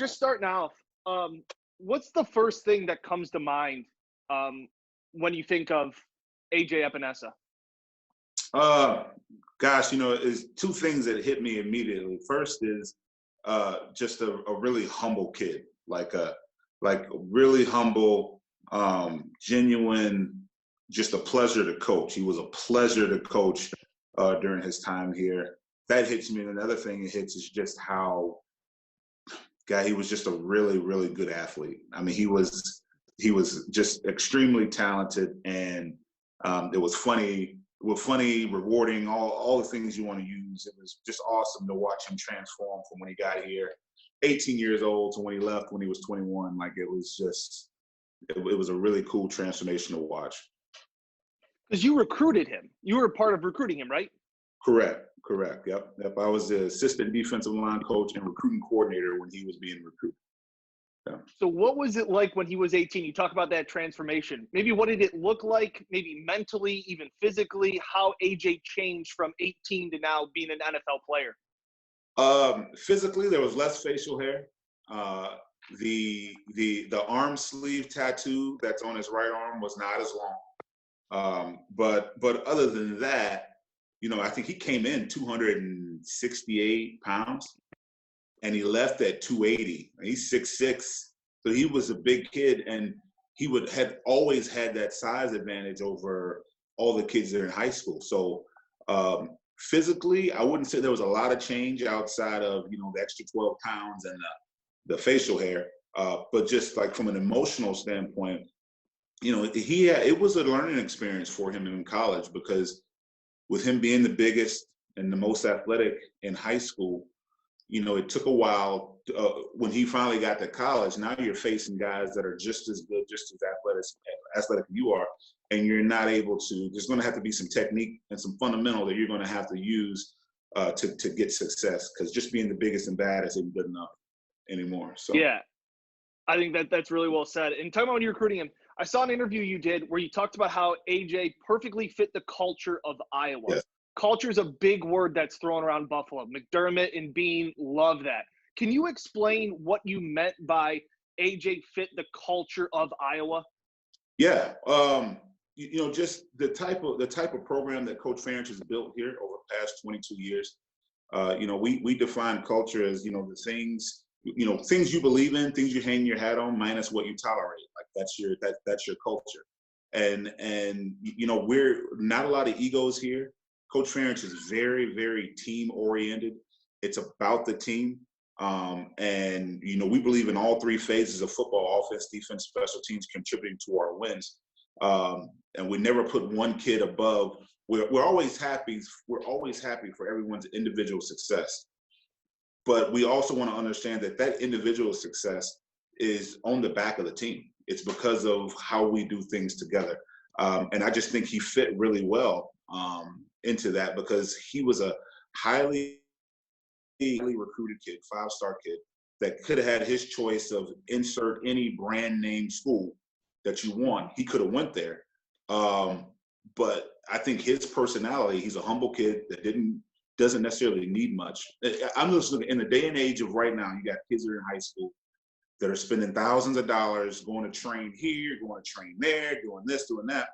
just starting off, what's the first thing that comes to mind when you think of AJ Epenesa? Gosh, it's two things that hit me immediately. First is just a really humble kid, like really humble, genuine, just a pleasure to coach. He was a pleasure to coach during his time here. That hits me. And another thing it hits is just how, he was just a really, really good athlete. I mean, he was just extremely talented, and it was funny, rewarding, all the things you want to use. It was just awesome to watch him transform from when he got here, 18 years old, to when he left when he was 21. Like, it was a really cool transformation to watch. Because you recruited him. You were a part of recruiting him, right? Correct. Yep. I was the assistant defensive line coach and recruiting coordinator when he was being recruited. Yeah. So what was it like when he was 18? You talk about that transformation. Maybe what did it look like, maybe mentally, even physically, how AJ changed from 18 to now being an NFL player? Physically, there was less facial hair. The arm sleeve tattoo that's on his right arm was not as long. But other than that, I think he came in 268 pounds and he left at 280. He's 6'6", so he was a big kid, and he had always had that size advantage over all the kids there in high school. So physically, I wouldn't say there was a lot of change outside of, the extra 12 pounds and the facial hair. But just like from an emotional standpoint, it was a learning experience for him in college, because with him being the biggest and the most athletic in high school, it took a while. When he finally got to college, now you're facing guys that are just as good, just as athletic as you are, and you're not able to. There's going to have to be some technique and some fundamental that you're going to have to use to get success, because just being the biggest and baddest isn't good enough anymore. So yeah, I think that's really well said. And talking about when you're recruiting him, I saw an interview you did where you talked about how AJ perfectly fit the culture of Iowa. Yes. Culture is a big word that's thrown around Buffalo. McDermott and Bean love that. Can you explain what you meant by AJ fit the culture of Iowa? Yeah, just the type of program that Coach Ferentz has built here over the past 22 years. We define culture as the things. Things you believe in, things you hang your hat on, minus what you tolerate. Like that's your culture. And we're not a lot of egos here. Coach Ferentz is very, very team oriented. It's about the team. And we believe in all three phases of football: offense, defense, special teams, contributing to our wins. And we never put one kid above. We're always happy. We're always happy for everyone's individual success. But we also want to understand that individual success is on the back of the team. It's because of how we do things together. And I just think he fit really well into that, because he was a highly recruited kid, 5-star kid, that could have had his choice of insert any brand name school that you want. He could have went there. But I think his personality, he's a humble kid that doesn't necessarily need much. I'm just looking in the day and age of right now, you got kids that are in high school that are spending thousands of dollars going to train here, going to train there, doing this, doing that.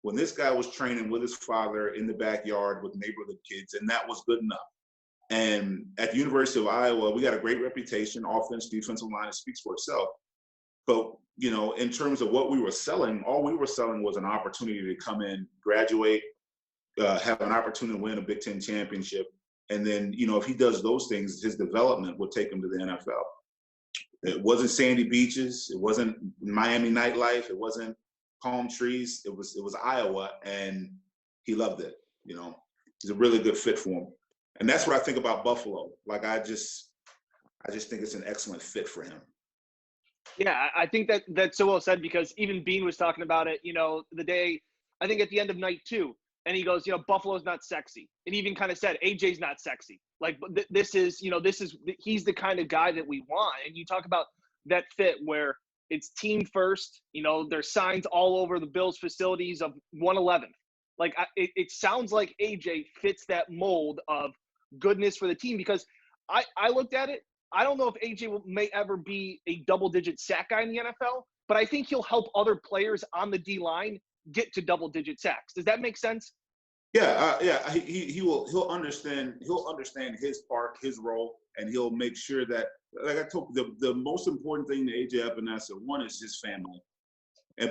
When this guy was training with his father in the backyard with neighborhood kids, and that was good enough. And at the University of Iowa, we got a great reputation, offense, defensive line, it speaks for itself. But, in terms of what we were selling, all we were selling was an opportunity to come in, graduate, have an opportunity to win a Big Ten championship. And then, if he does those things, his development would take him to the NFL. It wasn't sandy beaches. It wasn't Miami nightlife. It wasn't palm trees. It was Iowa, and he loved it. He's a really good fit for him. And that's what I think about Buffalo. Like, I just think it's an excellent fit for him. Yeah, I think that's so well said, because even Bean was talking about it, the day, I think at the end of night 2, and he goes, Buffalo's not sexy. And he even kind of said, AJ's not sexy. Like, he's the kind of guy that we want. And you talk about that fit where it's team first, there's signs all over the Bills facilities of 111th. Like, it sounds like AJ fits that mold of goodness for the team, because I looked at it. I don't know if AJ may ever be a double-digit sack guy in the NFL, but I think he'll help other players on the D-line get to double-digit sacks. Does that make sense? Yeah, yeah. He'll understand his part, his role, and he'll make sure that, like I told you, the most important thing to AJ Epenesa, one is his family,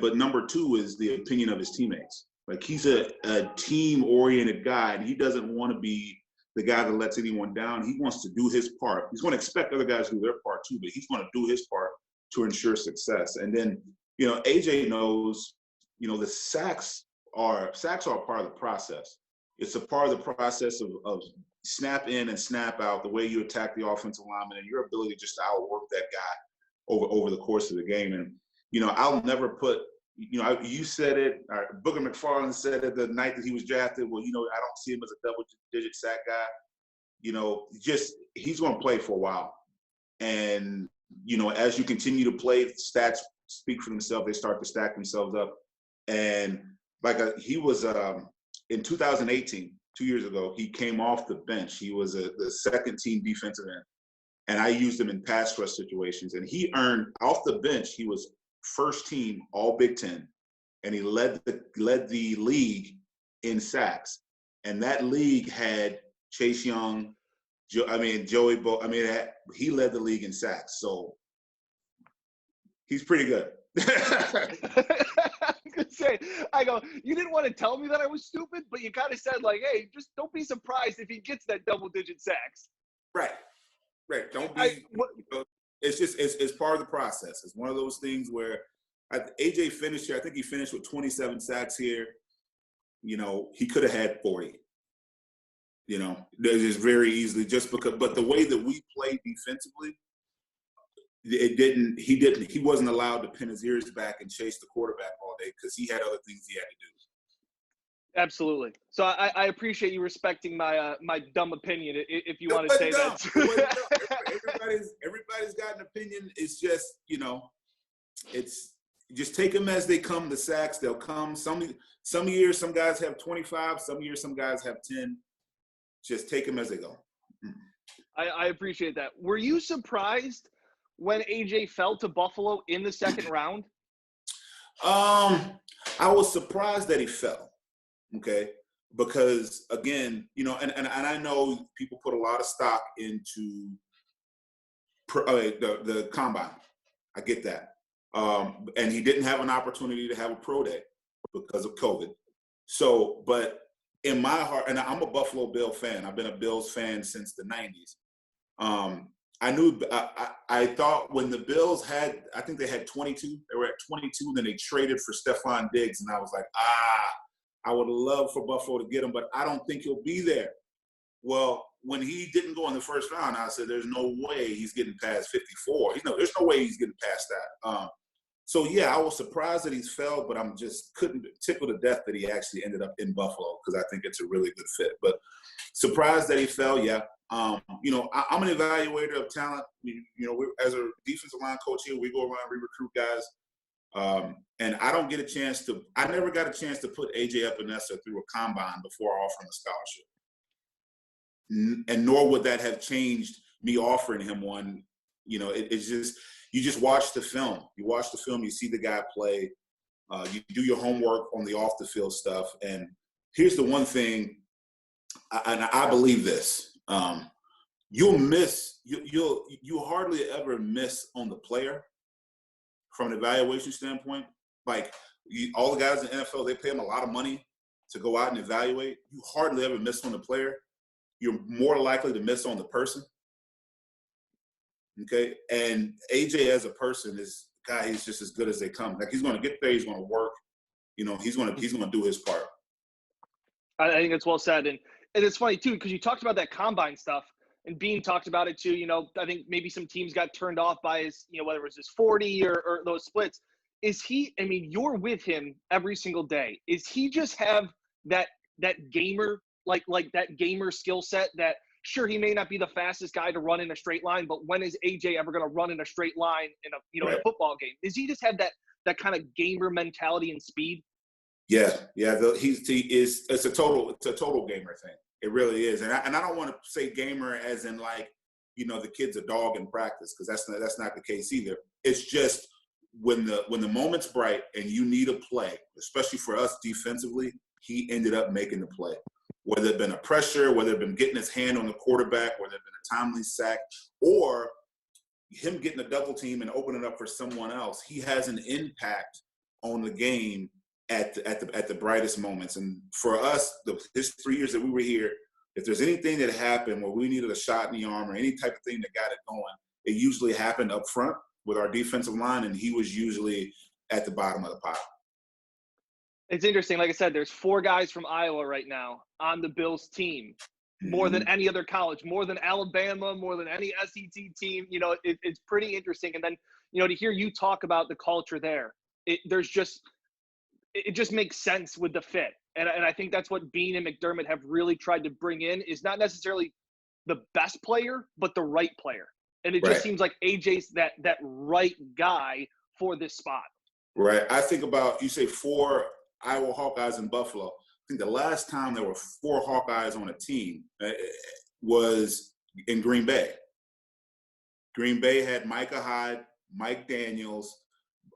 but number two is the opinion of his teammates. Like, he's a team-oriented guy, and he doesn't want to be the guy that lets anyone down. He wants to do his part. He's going to expect other guys to do their part too, but he's going to do his part to ensure success. And then, AJ knows, the sacks are a part of the process. It's a part of the process of snap in and snap out, the way you attack the offensive lineman and your ability just to outwork that guy over the course of the game. And, I'll never put, you said it, Booger McFarland said it the night that he was drafted. Well, I don't see him as a double-digit sack guy. He's going to play for a while. And, as you continue to play, stats speak for themselves. They start to stack themselves up. And he was in 2018, 2 years ago, he came off the bench. He was the second-team defensive end. And I used him in pass rush situations. And he earned, off the bench, he was first team All Big Ten, and he led the league in sacks. And that league had Chase Young, Joey Bo. He led the league in sacks. So he's pretty good. I go, you didn't want to tell me that I was stupid, but you kind of said, like, hey, just don't be surprised if he gets that double-digit sacks. Right. Don't be. It's part of the process. It's one of those things where AJ finished here. I think he finished with 27 sacks here. He could have had 40. There's just very easily, just because. But the way that we played defensively, he wasn't allowed to pin his ears back and chase the quarterback all day because he had other things he had to do. Absolutely. So I appreciate you respecting my dumb opinion, if you want to say dumb. that. Everybody's got an opinion. It's just, it's just take them as they come. The sacks, they'll come. Some years, some guys have 25. Some years, some guys have 10. Just take them as they go. I appreciate that. Were you surprised when AJ fell to Buffalo in the second round? I was surprised that he fell. Okay, because again, and I know people put a lot of stock into the combine. I get that, and he didn't have an opportunity to have a pro day because of COVID. So, but in my heart, and I'm a Buffalo Bill fan. I've been a Bills fan since the '90s. I thought when the Bills I think they had 22. They were at 22, and then they traded for Stephon Diggs, and I was like, I would love for Buffalo to get him, but I don't think he'll be there. Well, when he didn't go in the first round, I said, there's no way he's getting past 54. There's no way he's getting past that. So, yeah, I was surprised that he's fell, but I'm just couldn't tickle to death that he actually ended up in Buffalo because I think it's a really good fit. But surprised that he fell, yeah. I'm an evaluator of talent. As a defensive line coach here, we go around, we recruit guys. And I never got a chance to put AJ Epenesa through a combine before offering a scholarship. And nor would that have changed me offering him one. It's just, you just watch the film. You watch the film, you see the guy play, you do your homework on the off the field stuff. And here's the one thing, and I believe this, you'll hardly ever miss on the player. From an evaluation standpoint, all the guys in the NFL, they pay them a lot of money to go out and evaluate. You hardly ever miss on the player. You're more likely to miss on the person. Okay, and AJ as a person he's just as good as they come. Like, he's going to get there. He's going to work. He's going to do his part. I think it's well said, and it's funny too because you talked about that combine stuff. And Bean talked about it too. I think maybe some teams got turned off by his, whether it was his 40 or those splits. Is he, you're with him every single day. Is he just have that gamer, like that gamer skill set that, sure, he may not be the fastest guy to run in a straight line, but when is AJ ever going to run in a straight line in a, right. in a football game? Does he just have that kind of gamer mentality and speed? Yeah. It's a total gamer thing. It really is. And I don't want to say gamer as in like the kid's a dog in practice, because that's not the case either. It's just when the moment's bright and you need a play, especially for us defensively, he ended up making the play. Whether it been a pressure, whether it been getting his hand on the quarterback, whether it been a timely sack, or him getting a double team and opening up for someone else, he has an impact on the game at the brightest moments. And for us, his 3 years that we were here, if there's anything that happened where we needed a shot in the arm or any type of thing that got it going, it usually happened up front with our defensive line, and he was usually at the bottom of the pile. It's interesting. Like I said, there's 4 guys from Iowa right now on the Bills team, more than any other college, more than Alabama, more than any SEC team. It's pretty interesting. And then, to hear you talk about the culture there, it just makes sense with the fit. And I think that's what Bean and McDermott have really tried to bring in, is not necessarily the best player, but the right player. And it just seems like AJ's that right guy for this spot. Right. I think about, you say 4 Iowa Hawkeyes in Buffalo. I think the last time there were 4 Hawkeyes on a team was in Green Bay. Green Bay had Micah Hyde, Mike Daniels,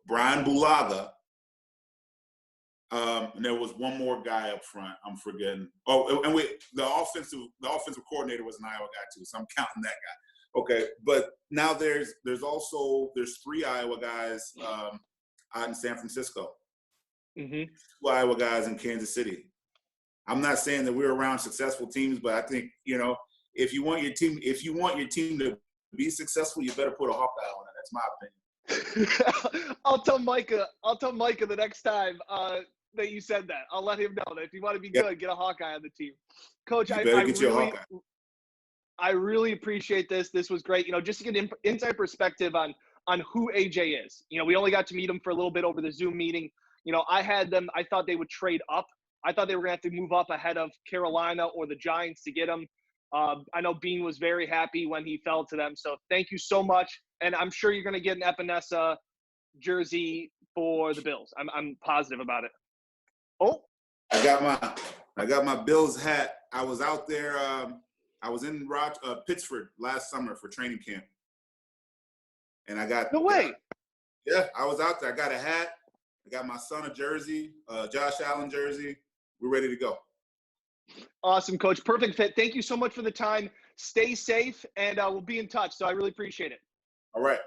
Brian Bulaga, and there was one more guy up front. I'm forgetting. Oh, and the offensive coordinator was an Iowa guy too, so I'm counting that guy. Okay, but now there's 3 Iowa guys out in San Francisco. 2 Iowa guys in Kansas City. I'm not saying that we're around successful teams, but I think, if you want your team to be successful, you better put a Hawkeye on it. That's my opinion. I'll tell Micah the next time that you said that. I'll let him know that if you want to be good, get a Hawkeye on the team. Coach, I really appreciate this. This was great. Just to get inside perspective on who AJ is. We only got to meet him for a little bit over the Zoom meeting. I thought they would trade up. I thought they were going to have to move up ahead of Carolina or the Giants to get him. I know Bean was very happy when he fell to them. So thank you so much. And I'm sure you're going to get an Epenesa jersey for the Bills. I'm positive about it. Oh, I got my Bills hat. I was out there. I was in Pittsburgh last summer for training camp, and I got no way. I was out there. I got a hat. I got my son a jersey, Josh Allen jersey. We're ready to go. Awesome, Coach. Perfect fit. Thank you so much for the time. Stay safe, and we'll be in touch. So I really appreciate it. All right.